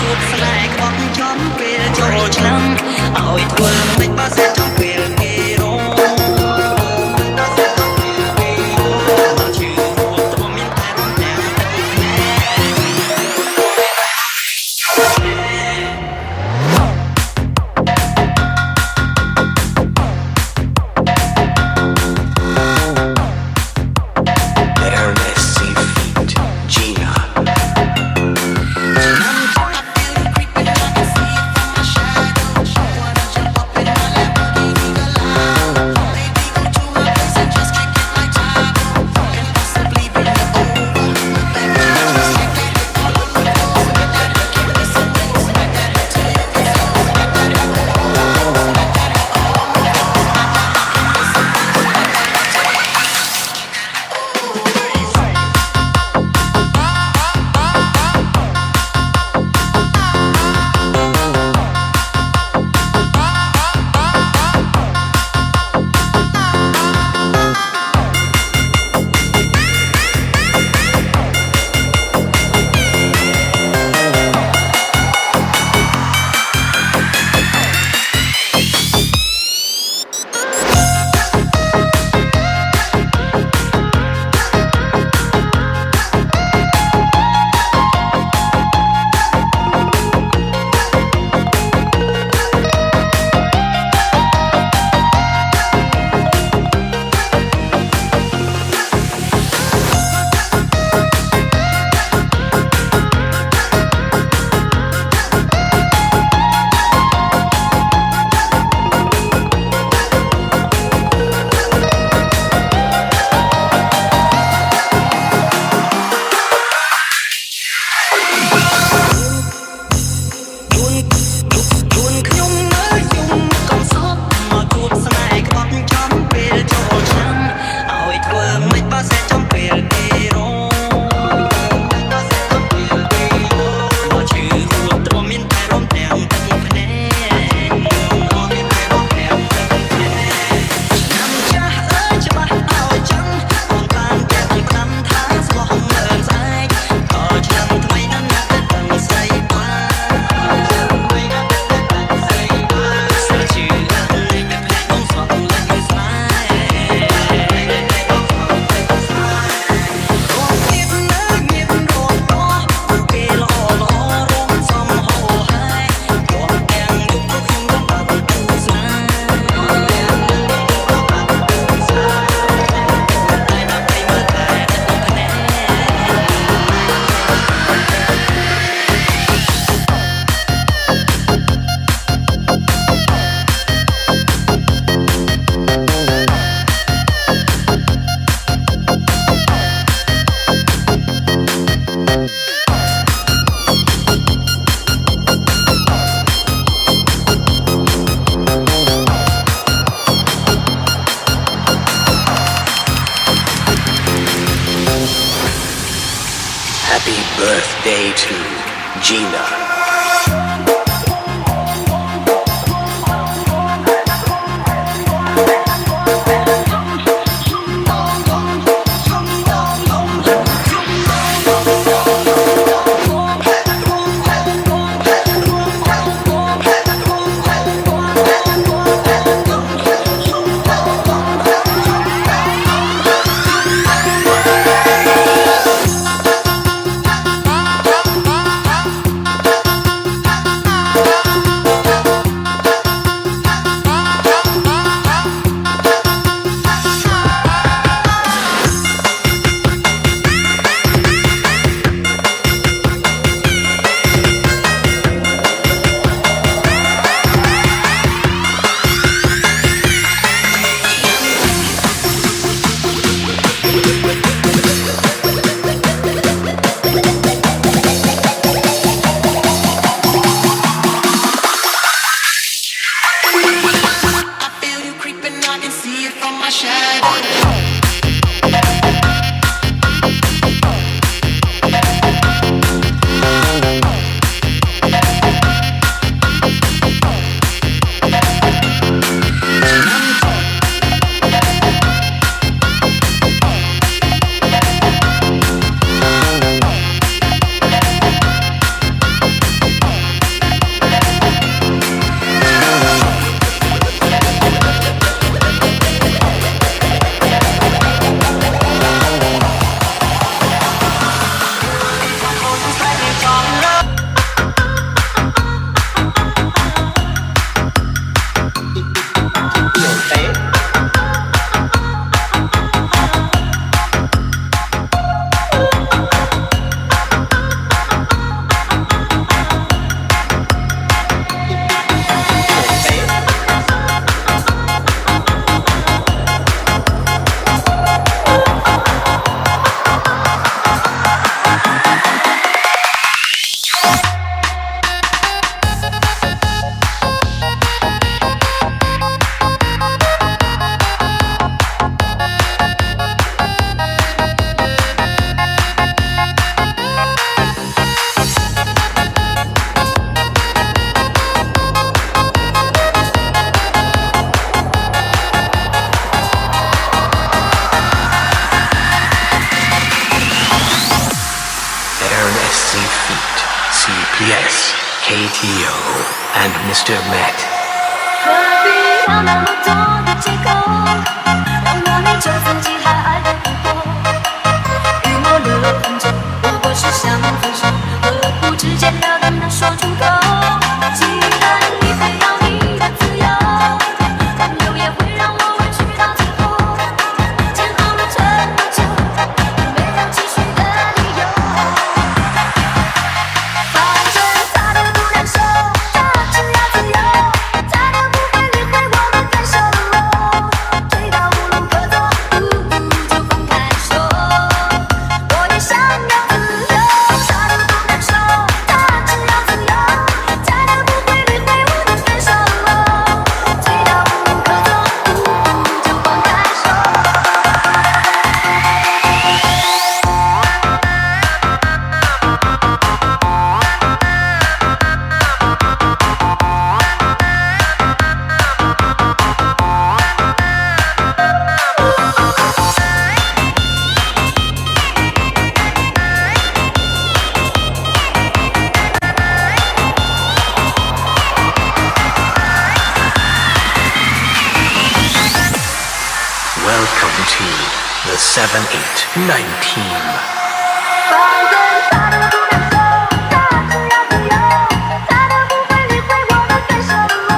ជួបស្នេហ៍ក្បត់ចំពេលចូលឆ្នាំឲ្យធ្វើមិនបើសិនចំពេលគេរងមកជឿរួចទៅមានតែរំទាំងHappy birthday to Gina. Jazzy Feet, CPS, KTO, and Mr. Met. 何必要那么多的借口，让我明知自己还爱得不够。预谋了很久，不过是想分手，何不直截了当地说出口？既然你非要你的自由，挽留也会让我委屈到最后。煎熬了这么久，没有继续的理由。反正他的不难受，他只要自由，他的不会理会我们分手了。追到无路可走，就放开手。我也想要自由，他的不难受，他只要自由，他的不会理会我们分手了。追到无路可走，就放开手。Welcome to the 7-8-9 team. 反正他的不难受，他只要自由，他的不会理会我们分手了。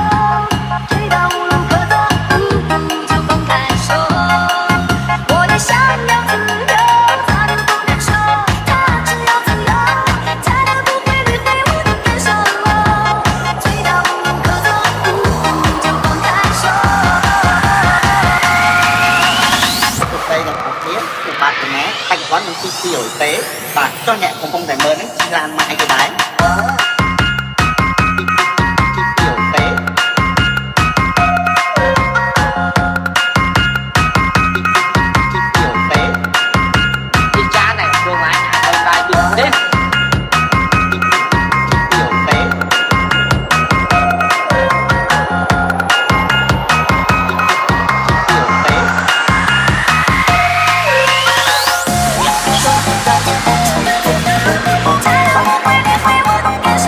追到无路可走，就放开手。我也想要自由，他的不难受，他只要自由，他的不会理会我们分手了。追到无路可走，就放开手。 đây là một phía của bạn của nó bạch quán một chi tiêu tế và cho nhẹ cũng không thể mơ đến chi lan mãi cái đấy chi tiêu tế chi tiêu tế Đi cha này, cô gái hạ đơn vai đi đêm. chi tiêu tế chi tiêu tế 他的不会理会我的感受。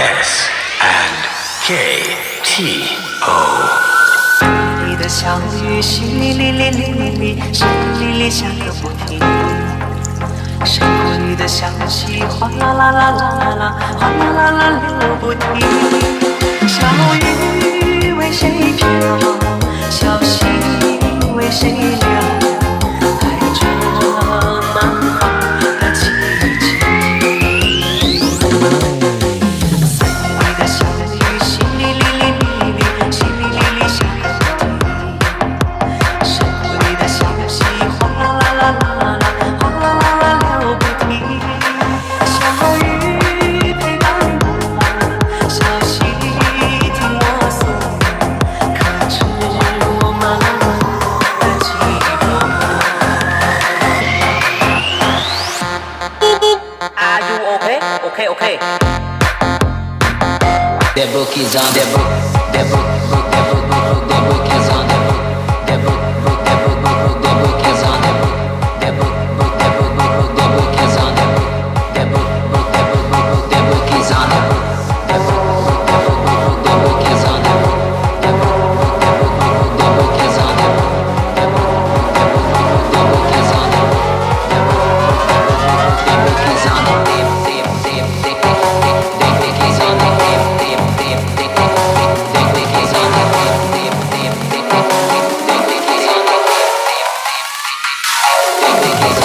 S and K T O. 你的小雨淅沥沥沥沥沥沥，淅沥沥沥下个不停。山谷里的小溪哗啦啦啦啦啦啦，哗啦啦啦流不停。小雨为谁飘？小溪为谁流？带着满怀的情景。山谷里的小雨淅沥沥沥沥沥，淅沥沥沥下个不停。山谷里的小溪哗啦啦啦啦啦，哗啦啦啦流不停。小雨陪伴我，小溪听我诉，可知我们的寂寞。Are you okay? Okay, okay. The book is on the book. The book is on the book. The book is on the book. The book is on the book. The book is on the book. The book is on the book. The book is on the book. The book is on the book. The book is on the tip.